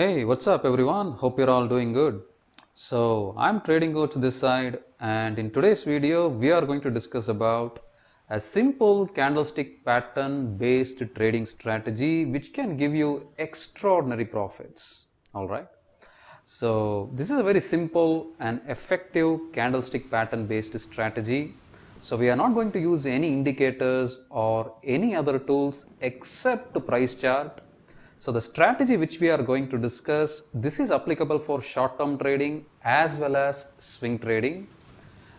Hey, what's up everyone? Hope you're all doing good. So, I'm Trading Coach this side, and in today's video we are going to discuss about a simple candlestick pattern based trading strategy which can give you extraordinary profits. Alright. So, this is a very simple and effective candlestick pattern based strategy. So, we are not going to use any indicators or any other tools except the price chart. So the strategy which we are going to discuss, this is applicable for short-term trading as well as swing trading.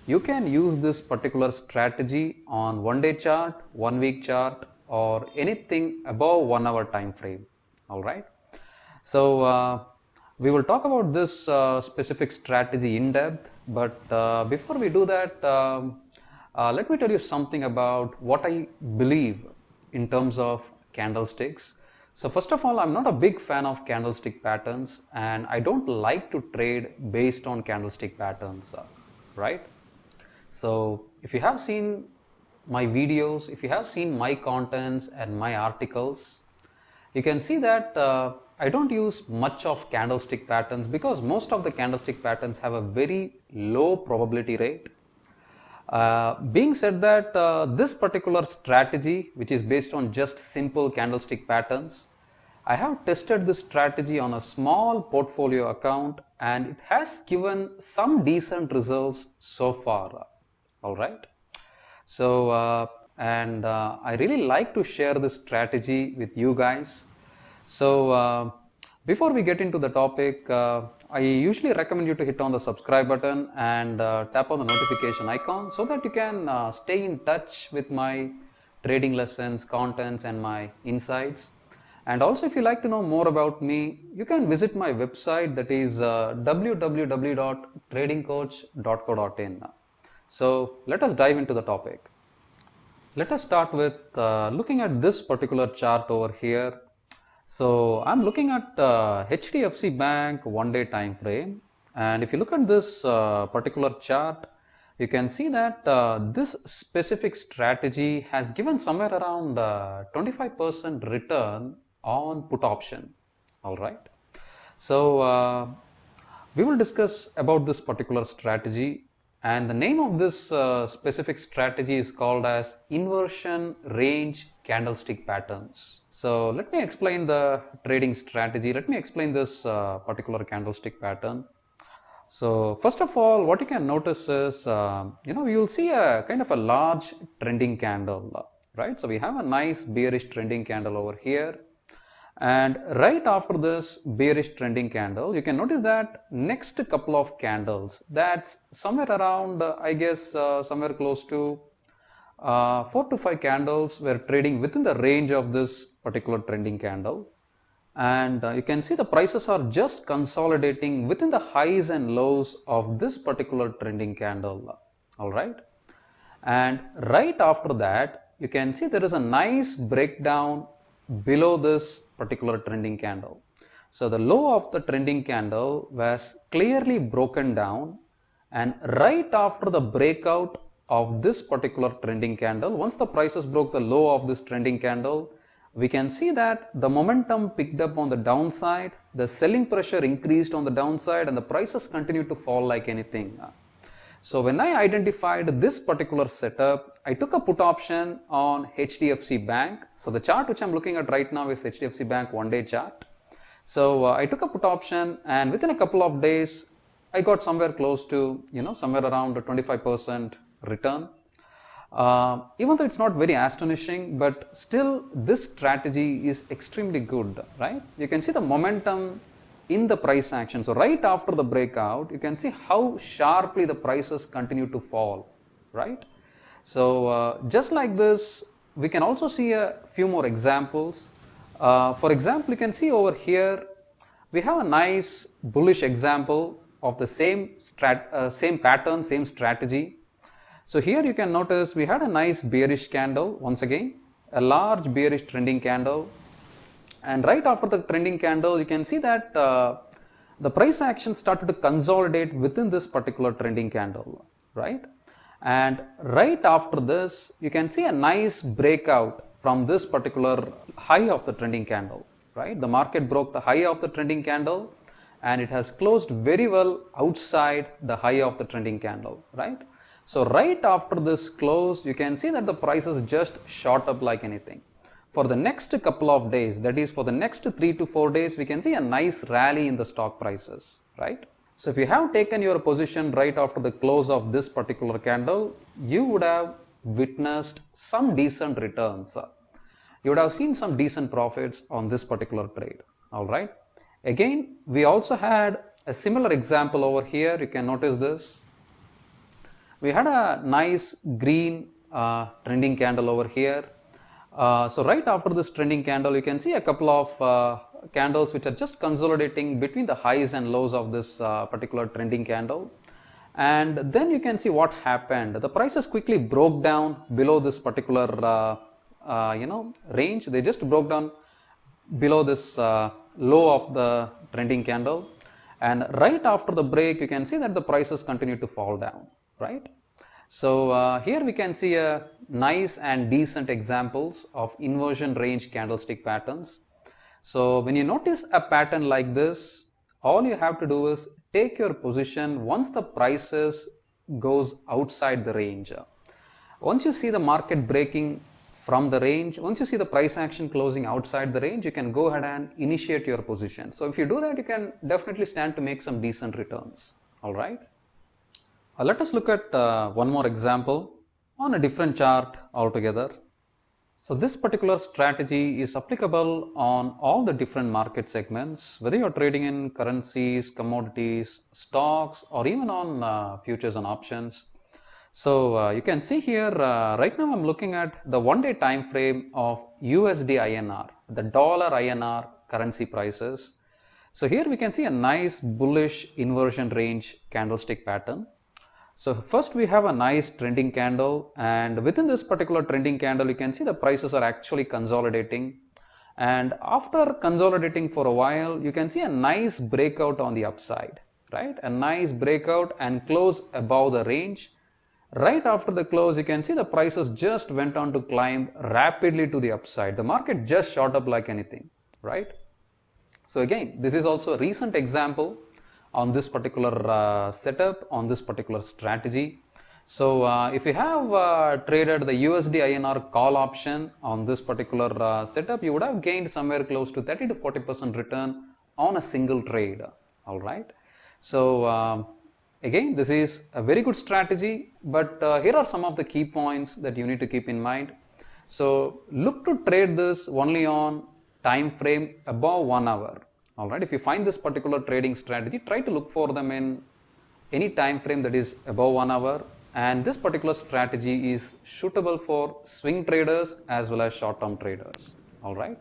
You can use this particular strategy on one-day chart, one-week chart, or anything above 1 hour time frame. All right. So we will talk about this specific strategy in depth. But before we do that, let me tell you something about what I believe in terms of candlesticks. So first of all, I'm not a big fan of candlestick patterns, and I don't like to trade based on candlestick patterns, right? So if you have seen my videos, if you have seen my contents and my articles, you can see that I don't use much of candlestick patterns because most of the candlestick patterns have a very low probability rate. Being said that, this particular strategy, which is based on just simple candlestick patterns, I have tested this strategy on a small portfolio account and it has given some decent results so far. All right. So, I really like to share this strategy with you guys. So, before we get into the topic, I usually recommend you to hit on the subscribe button and tap on the notification icon so that you can stay in touch with my trading lessons, contents and my insights. And also, if you like to know more about me, you can visit my website, that is www.tradingcoach.co.in. So let us dive into the topic. Let us start with looking at this particular chart over here. So I'm looking at HDFC Bank one-day time frame, and if you look at this particular chart, you can see that this specific strategy has given somewhere around 25% return on put option. All right. So we will discuss about this particular strategy, and the name of this specific strategy is called as Inversion Range Candlestick Patterns. So let me explain the trading strategy. Let me explain this particular candlestick pattern. So first of all, what you can notice is, you'll see a kind of a large trending candle, right? So we have a nice bearish trending candle over here. And right after this bearish trending candle, you can notice that next couple of candles, that's somewhere around, somewhere close to 4 to 5 candles were trading within the range of this particular trending candle. And you can see the prices are just consolidating within the highs and lows of this particular trending candle. All right. And right after that, you can see there is a nice breakdown below this particular trending candle. So the low of the trending candle was clearly broken down, and right after the breakout of this particular trending candle, once the prices broke the low of this trending candle, we can see that the momentum picked up on the downside, the selling pressure increased on the downside, and the prices continued to fall like anything. So when I identified this particular setup, I took a put option on HDFC Bank. So the chart which I'm looking at right now is HDFC Bank one-day chart. So I took a put option, and within a couple of days, I got somewhere close to, somewhere around a 25% return. Even though it's not very astonishing, but still this strategy is extremely good, right? You can see the momentum in the price action. So right after the breakout, you can see how sharply the prices continue to fall, right? So just like this, we can also see a few more examples. For example, you can see over here, we have a nice bullish example of the same pattern, same strategy. So here you can notice we had a nice bearish candle, once again, a large bearish trending candle. And right after the trending candle, you can see that the price action started to consolidate within this particular trending candle, right? And right after this, you can see a nice breakout from this particular high of the trending candle. right? The market broke the high of the trending candle and it has closed very well outside the high of the trending candle, right? So right after this close, you can see that the prices just shot up like anything. For the next couple of days, that is for the next 3 to 4 days, we can see a nice rally in the stock prices, right? So if you have taken your position right after the close of this particular candle, you would have witnessed some decent returns. You would have seen some decent profits on this particular trade, all right? Again, we also had a similar example over here. You can notice this. We had a nice green trending candle over here. So right after this trending candle, you can see a couple of candles which are just consolidating between the highs and lows of this particular trending candle. And then you can see what happened. The prices quickly broke down below this particular range. They just broke down below this low of the trending candle, and right after the break you can see that the prices continue to fall down, right? So here we can see a nice and decent examples of inversion range candlestick patterns. So when you notice a pattern like this, all you have to do is take your position once the prices goes outside the range. Once you see the market breaking from the range, once you see the price action closing outside the range, you can go ahead and initiate your position. So if you do that, you can definitely stand to make some decent returns, all right? Let us look at one more example on a different chart altogether. So this particular strategy is applicable on all the different market segments, whether you're trading in currencies, commodities, stocks, or even on futures and options. So you can see here, right now I'm looking at the one-day time frame of USD INR, the dollar INR currency prices. So here we can see a nice bullish inversion range candlestick pattern. So first we have a nice trending candle, and within this particular trending candle you can see the prices are actually consolidating, and after consolidating for a while you can see a nice breakout on the upside, right? A nice breakout and close above the range. Right after the close you can see the prices just went on to climb rapidly to the upside. The market just shot up like anything, right? So again, this is also a recent example on this particular setup, on this particular strategy. So if you have traded the USD INR call option on this particular setup, you would have gained somewhere close to 30 to 40% return on a single trade, all right? So again, this is a very good strategy, but here are some of the key points that you need to keep in mind. So look to trade this only on time frame above 1 hour. All right, if you find this particular trading strategy, try to look for them in any time frame that is above 1 hour, and this particular strategy is suitable for swing traders as well as short-term traders. All right,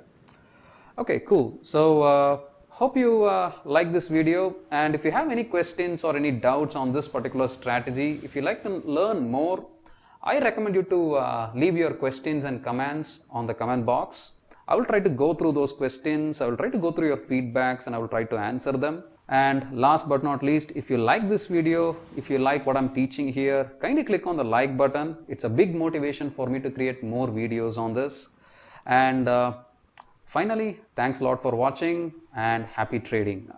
okay, cool. So hope you like this video, and if you have any questions or any doubts on this particular strategy, if you like to learn more, I recommend you to leave your questions and comments on the comment box. I will try to go through those questions, I will try to go through your feedbacks, and I will try to answer them. And last but not least, if you like this video, if you like what I'm teaching here, kindly click on the like button. It's a big motivation for me to create more videos on this. And finally, thanks a lot for watching and happy trading.